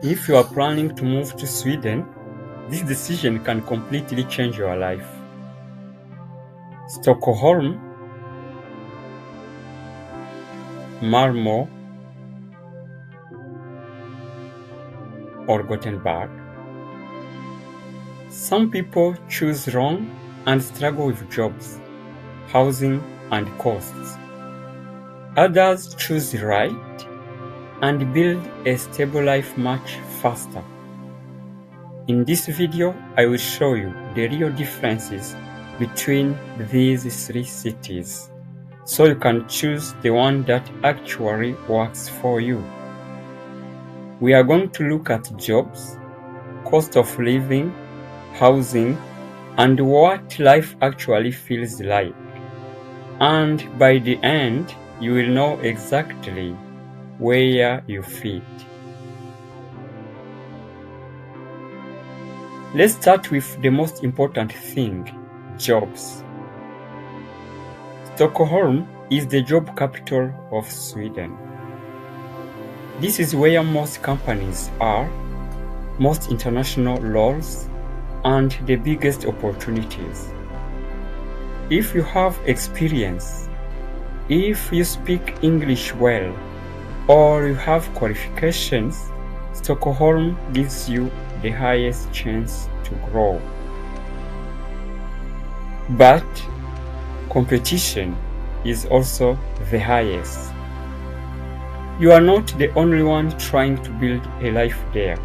If you are planning to move to Sweden, this decision can completely change your life. Stockholm, Malmö, or Gothenburg. Some people choose wrong and struggle with jobs, housing, and costs. Others choose right and build a stable life much faster. In this video, I will show you the real differences between these three cities, so you can choose the one that actually works for you. We are going to look at jobs, cost of living, housing, and what life actually feels like. And by the end, you will know exactly where you fit. Let's start with the most important thing, jobs. Stockholm is the job capital of Sweden. This is where most companies are, most international roles, and the biggest opportunities. If you have experience, if you speak English well, or you have qualifications, Stockholm gives you the highest chance to grow. But competition is also the highest. You are not the only one trying to build a life there.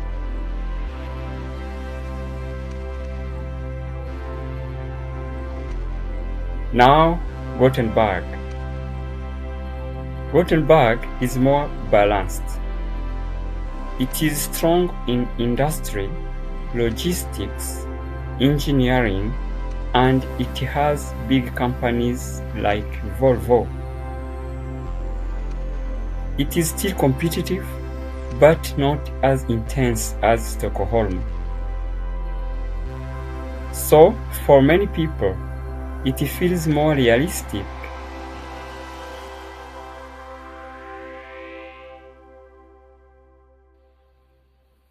Now, Gothenburg. Gothenburg is more balanced. It is strong in industry, logistics, engineering, and it has big companies like Volvo. It is still competitive, but not as intense as Stockholm. So, for many people, it feels more realistic.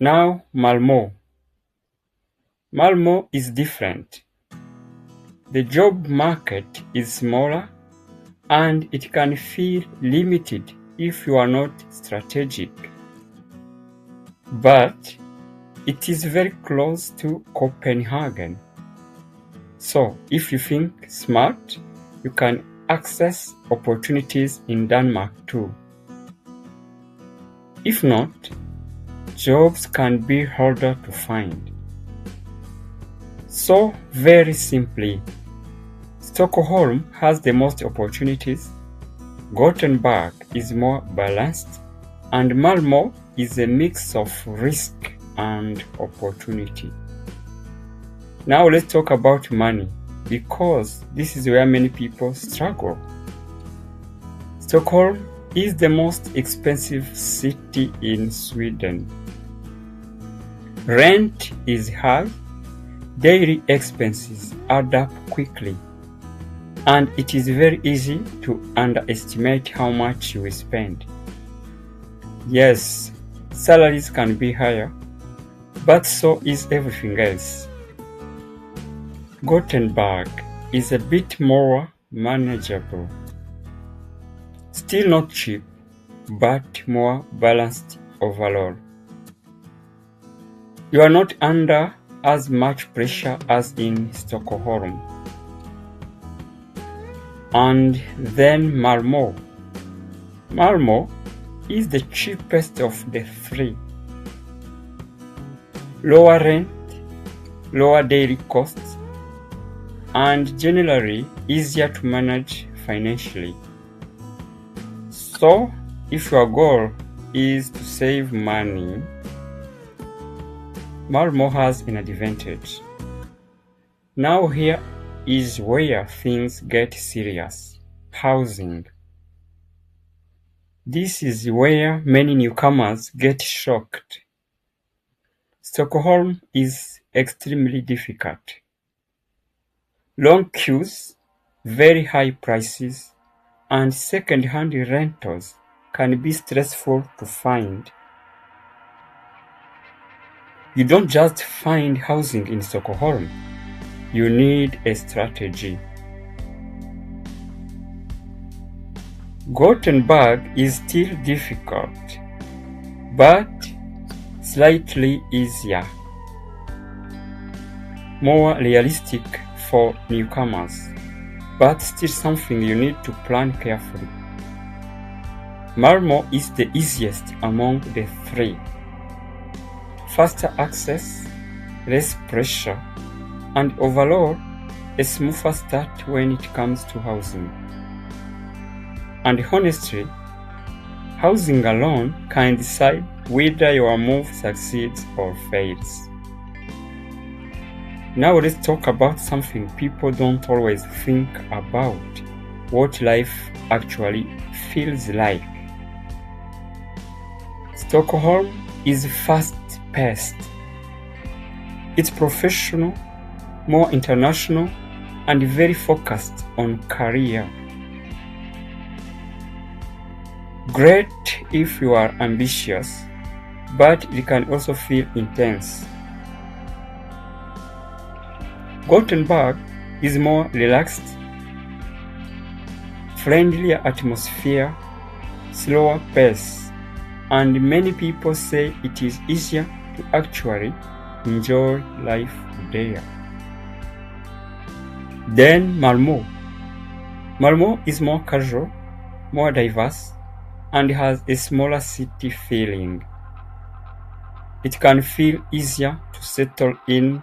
Now, Malmö. Malmö is different. The job market is smaller and it can feel limited if you are not strategic. But it is very close to Copenhagen. So if you think smart, you can access opportunities in Denmark too. If not, jobs can be harder to find. So very simply, Stockholm has the most opportunities, Gothenburg is more balanced, and Malmö is a mix of risk and opportunity. Now let's talk about money, because this is where many people struggle. Stockholm is the most expensive city in Sweden. Rent is high, daily expenses add up quickly, and it is very easy to underestimate how much you will spend. Yes, salaries can be higher, but so is everything else. Gothenburg is a bit more manageable. Still not cheap, but more balanced overall. You are not under as much pressure as in Stockholm. And then Malmö. Malmö is the cheapest of the three. Lower rent, lower daily costs, and generally easier to manage financially. So, if your goal is to save money, Malmö has an advantage. Now here is where things get serious. Housing. This is where many newcomers get shocked. Stockholm is extremely difficult. Long queues, very high prices, and second-hand rentals can be stressful to find. You don't just find housing in Stockholm. You need a strategy. Gothenburg is still difficult, but slightly easier, more realistic for newcomers, but still something you need to plan carefully. Malmö is the easiest among the three. Faster access, less pressure, and overall a smoother start when it comes to housing. And honestly, housing alone can decide whether your move succeeds or fails. Now let's talk about something people don't always think about: what life actually feels like. Stockholm is fast-paced. It's professional, more international, and very focused on career. Great if you are ambitious, but it can also feel intense. Gothenburg is more relaxed, friendlier atmosphere, slower pace, and many people say it is easier to actually enjoy life there. Then Malmö. Malmö is more casual, more diverse, and has a smaller city feeling. It can feel easier to settle in,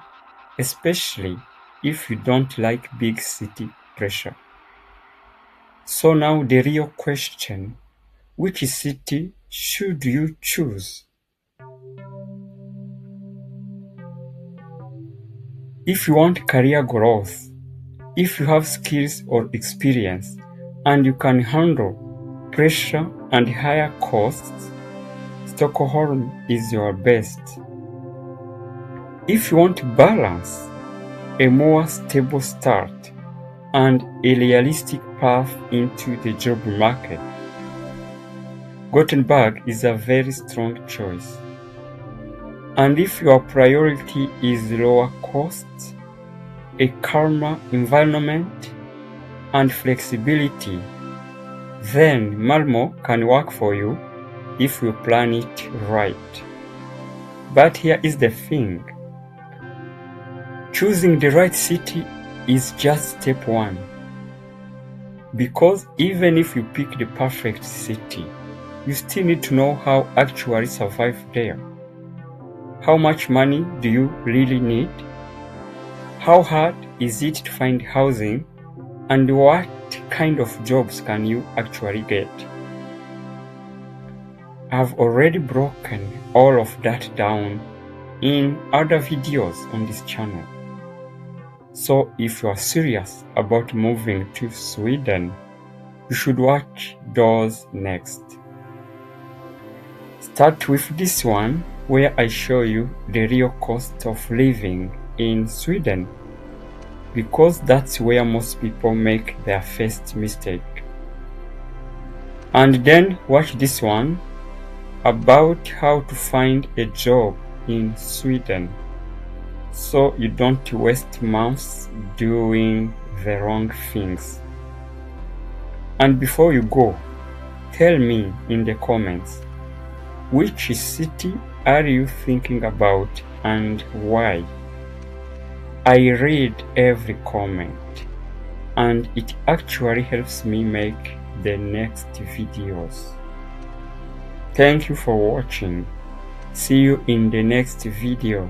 especially if you don't like big city pressure. So now the real question: which city should you choose? If you want career growth, if you have skills or experience, and you can handle pressure and higher costs, Stockholm is your best. If you want balance, a more stable start, and a realistic path into the job market, Gothenburg is a very strong choice. And if your priority is lower costs, a calmer environment, and flexibility, then Malmö can work for you if you plan it right. But here is the thing: choosing the right city is just step one. Because even if you pick the perfect city, you still need to know how actually survive there. How much money do you really need? How hard is it to find housing? And what kind of jobs can you actually get? I've already broken all of that down in other videos on this channel. So if you are serious about moving to Sweden, you should watch those next. Start with this one, where I show you the real cost of living in Sweden, because that's where most people make their first mistake. And then watch this one about how to find a job in Sweden, so you don't waste months doing the wrong things. And before you go, tell me in the comments, which city are you thinking about and why? I read every comment, and it actually helps me make the next videos. Thank you for watching. See you in the next video.